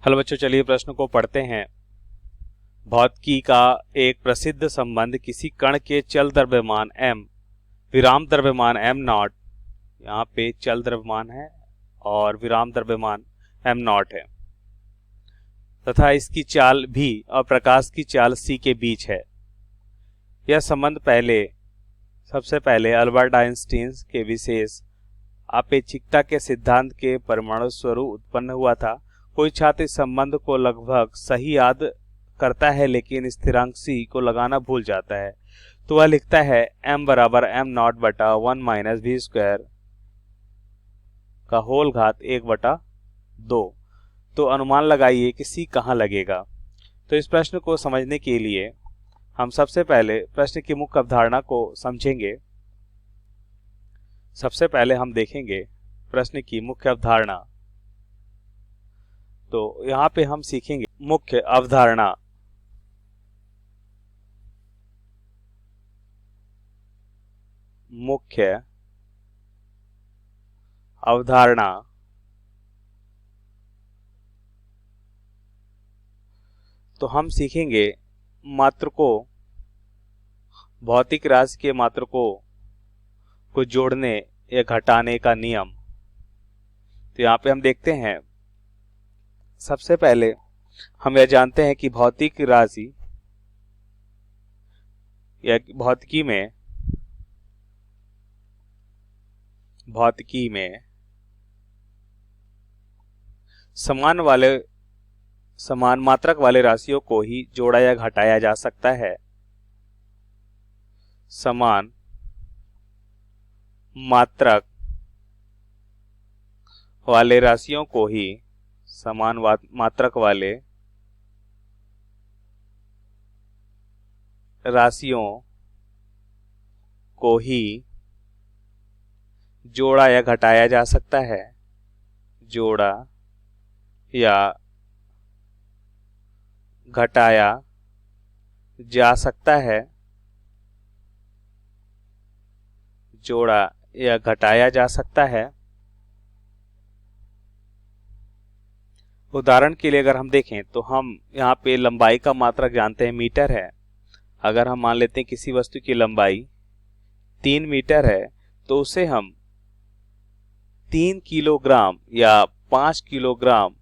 Hello बच्चों, चलिए प्रश्न को पढ़ते हैं। भौतिकी का एक प्रसिद्ध संबंध किसी कण के चल द्रव्यमान m विराम द्रव्यमान m नॉट, यहाँ पे चल द्रव्यमान है और विराम द्रव्यमान m नॉट है, तथा इसकी चाल v और प्रकाश की चाल c के बीच है। यह संबंध सबसे पहले अल्बर्ट आइंस्टीन के विशेष अपेक्षिकता के सिद्धांत के परमाणु स्वरूप उत्पन्न हुआ था। कोई छात्र इस संबंध को लगभग सही याद करता है लेकिन स्थिरांक c को लगाना भूल जाता है, तो वह लिखता है m बराबर m नॉट बटा 1 माइनस v स्क्वायर का होल घात 1/2। तो अनुमान लगाइए कि c कहाँ लगेगा। तो इस प्रश्न को समझने के लिए हम सबसे पहले प्रश्न की मुख्य अवधारणा को समझेंगे। सबसे पहले हम देखेंगे प्रश्न की मुख्य अवधारणा। तो यहाँ पे हम सीखेंगे मुख्य अवधारणा। मुख्य अवधारणा तो हम सीखेंगे मात्रकों, भौतिक राशि के मात्रकों को जोड़ने या घटाने का नियम। तो यहाँ पे हम देखते हैं, सबसे पहले हम यह जानते हैं कि भौतिक राशि या भौतिकी में समान मात्रक वाले राशियों को ही जोड़ा या घटाया जा सकता है। समान मात्रक वाले राशियों को ही समान मात्रक वाले राशियों को ही जोड़ा या घटाया जा सकता है। जोड़ा या घटाया जा सकता है। जोड़ा या घटाया जा सकता है। उदाहरण के लिए अगर हम देखें तो हम यहाँ पे लंबाई का मात्रक जानते हैं, मीटर है। अगर हम मान लेते हैं किसी वस्तु की लंबाई 3 मीटर है तो उसे हम 3 किलोग्राम या 5 किलोग्राम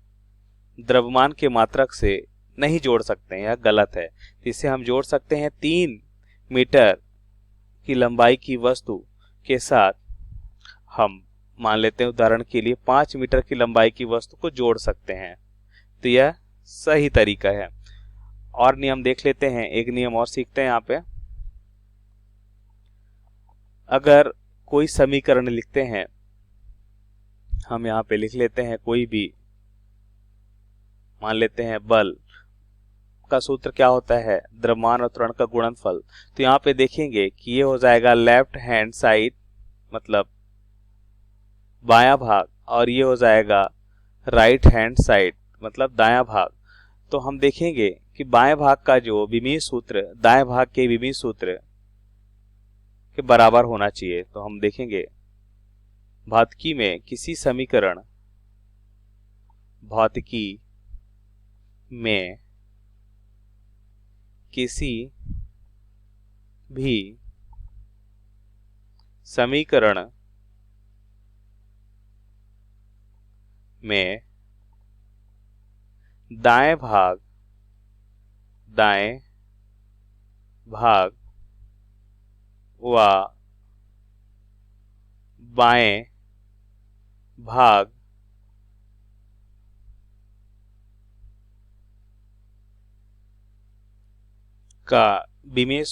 द्रव्यमान के मात्रक से नहीं जोड़ सकते हैं, यह गलत है। इसे हम जोड़ सकते हैं 3 मीटर की लंबाई की वस्तु के साथ। हम मान लेते हैं उदाहरण के लिए 5 मीटर की लंबाई की वस्तु को जोड़ सकते हैं, तो यह सही तरीका है। और नियम देख लेते हैं, एक नियम और सीखते हैं यहाँ पे। अगर कोई समीकरण लिखते हैं, हम यहाँ पे लिख लेते हैं कोई भी, मान लेते हैं बल का सूत्र क्या होता है, द्रव्यमान और त्वरण का गुणनफल। तो यहाँ पे देखेंगे कि ये हो जाएगा लेफ्ट हैंड साइड मतलब बायां भाग, और ये हो जाएगा राइट हैंड साइड मतलब दायां भाग। तो हम देखेंगे कि बाएं भाग का जो विमीय सूत्र दाएं भाग के विमीय सूत्र के बराबर होना चाहिए। तो हम देखेंगे भौतिकी में किसी समीकरण, भौतिकी में किसी भी समीकरण में दाएं भाग व बाएं भाग का विमीय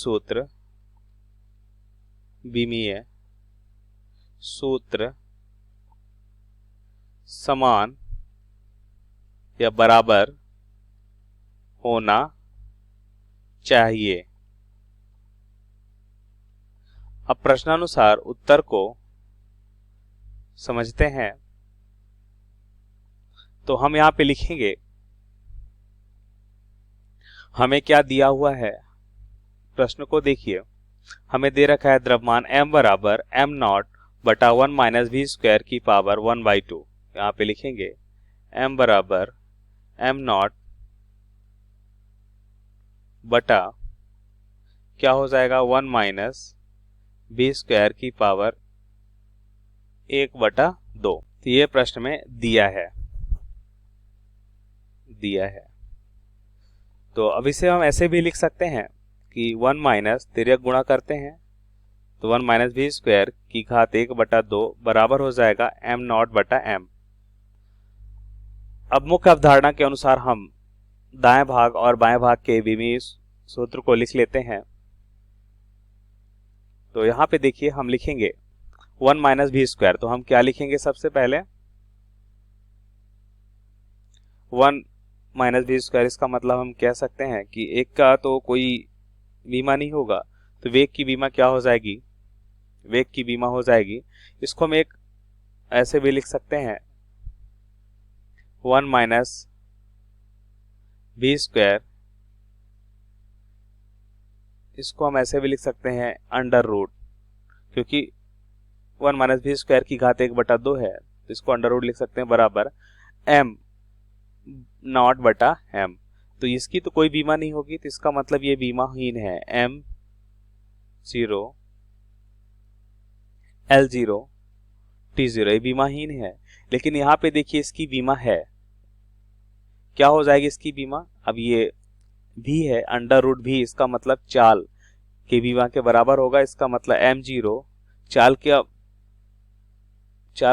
सूत्र समान या बराबर होना चाहिए। अब प्रश्नानुसार उत्तर को समझते हैं। तो हम यहाँ पे लिखेंगे हमें क्या दिया हुआ है। प्रश्न को देखिए, हमें दे रखा है द्रव्यमान m बराबर m नॉट बटा 1 माइनस वी स्क्वायर की पावर 1/2। यहाँ पे लिखेंगे m बराबर एम नॉट बटा क्या हो जाएगा 1 माइनस बी स्क्वायर की पावर 1/2। तो ये प्रश्न में दिया है। तो अब इसे हम ऐसे भी लिख सकते हैं कि 1 माइनस तिर्यक गुणा करते हैं तो 1 माइनस बी स्क्वायर की घात 1/2 बराबर हो जाएगा एम नॉट बटा एम। अब मुख्य अवधारणा के अनुसार हम दाएं भाग और बाएं भाग के विमीय सूत्र को लिख लेते हैं। तो यहां पे देखिए हम लिखेंगे 1 माइनस बी स्क्वायर, तो हम क्या लिखेंगे सबसे पहले 1 माइनस बी स्क्वायर, इसका मतलब हम कह सकते हैं कि एक का तो कोई बीमा नहीं होगा, तो वेग की बीमा क्या हो जाएगी, वेग की बीमा हो जाएगी। इसको हम एक ऐसे भी लिख सकते हैं 1 माइनस बी स्क्वायर, इसको हम ऐसे भी लिख सकते हैं अंडर रूट, क्योंकि 1 माइनस बी स्क्वायर की घात 1/2 है तो इसको अंडर रूट लिख सकते हैं बराबर एम नॉट बटा एम। तो इसकी तो कोई बीमा नहीं होगी, तो इसका मतलब ये बीमाहीन है। एम 0 L0 T0 ये बीमाहीन है, लेकिन यहाँ पे देखिए इसकी बीमा है। क्या हो जाएगी इसकी बीमा, अब ये भी है अंडर रूट भी, इसका मतलब चाल के बीमा के बराबर होगा। इसका मतलब M0 चाल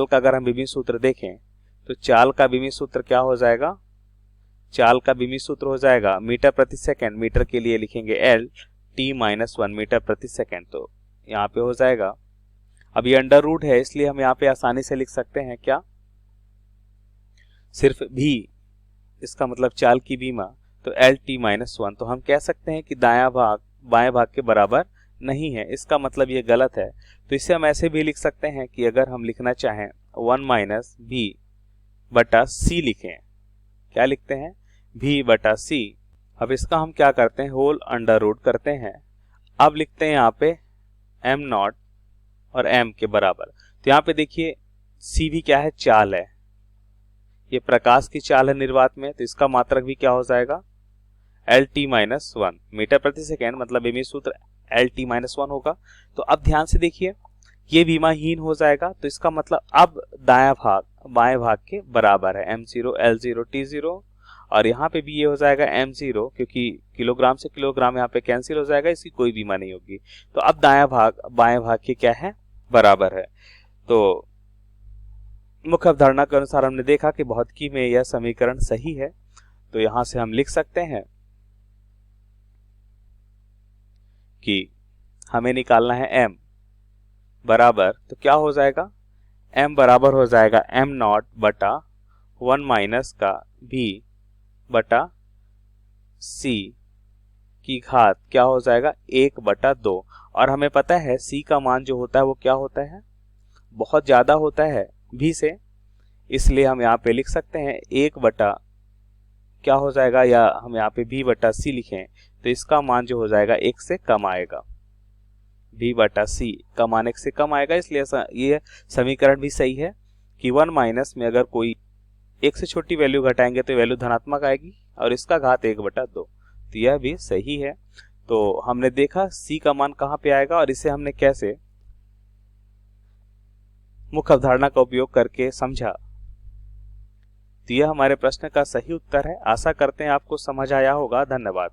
का अगर हम विमीय सूत्र देखें तो चाल का विमीय सूत्र क्या हो जाएगा, चाल का विमीय सूत्र हो जाएगा मीटर प्रति सेकंड, मीटर के लिए लिखेंगे L T-1 मीटर प्रति सेकंड, तो यहाँ पे हो जाएगा। अब ये अंडर रूट है इसलिए हम यहाँ पे आसानी से लिख सकते हैं क्या, सिर्फ भी, इसका मतलब चाल की बीमा, तो L T-1। तो हम कह सकते हैं कि दायां भाग बाएं भाग के बराबर नहीं है, इसका मतलब ये गलत है। तो इसे हम ऐसे भी लिख सकते हैं कि अगर हम लिखना चाहें 1 माइनस भी बटा सी लिखें, क्या लिखते हैं भी बटा सी। अब इसका हम क्या करते हैं, होल अंडर रूट करते हैं। अब लिखते हैं यहाँ पे एम नॉट और एम के बराबर। तो यहाँ पे देखिए सी भी क्या है, चाल है, ये प्रकाश की चाल है निर्वात में, तो इसका मात्रक भी क्या हो जाएगा L T-1 मीटर प्रति सेकेंड, मतलब विमीय सूत्र L T-1 होगा। तो अब ध्यान से देखिए ये बीमाहीन हो जाएगा, तो इसका मतलब अब दायां भाग बाएं भाग के बराबर है M0 L0 T0, और यहाँ पे भी ये हो जाएगा M0, क्योंकि किलोग्राम से किलोग्राम यहाँ पे कैंसिल हो जाएगा, इसकी कोई बीमा नहीं होगी। तो अब दायां भाग बाएं भाग के क्या है, बराबर है। तो मुख्य अवधारणा के अनुसार हमने देखा कि भौतिकी में यह समीकरण सही है। तो यहां से हम लिख सकते हैं कि हमें निकालना है m बराबर, तो क्या हो जाएगा, m बराबर हो जाएगा m नॉट बटा 1 माइनस का v बटा c की घात क्या हो जाएगा 1/2। और हमें पता है c का मान जो होता है वो क्या होता है, बहुत ज्यादा होता है v से, इसलिए हम यहाँ पे लिख सकते हैं 1 बटा क्या हो जाएगा, या हम यहाँ पे v बटा c लिखें तो इसका मान जो हो जाएगा 1 से कम आएगा, v बटा c का मान 1 से कम आएगा। इसलिए ये समीकरण भी सही है कि 1 माइनस में अगर कोई 1 से छोटी वैल्यू घटाएंगे तो वैल्यू धनात्मक आएगी, और इसका घात 1/2, तो यह भी सही है। तो हमने देखा c का मान कहाँ पे आएगा और इसे हमने कैसे मुख्य अवधारणा का उपयोग करके समझा। तो यह हमारे प्रश्न का सही उत्तर है। आशा करते हैं आपको समझ आया होगा। धन्यवाद।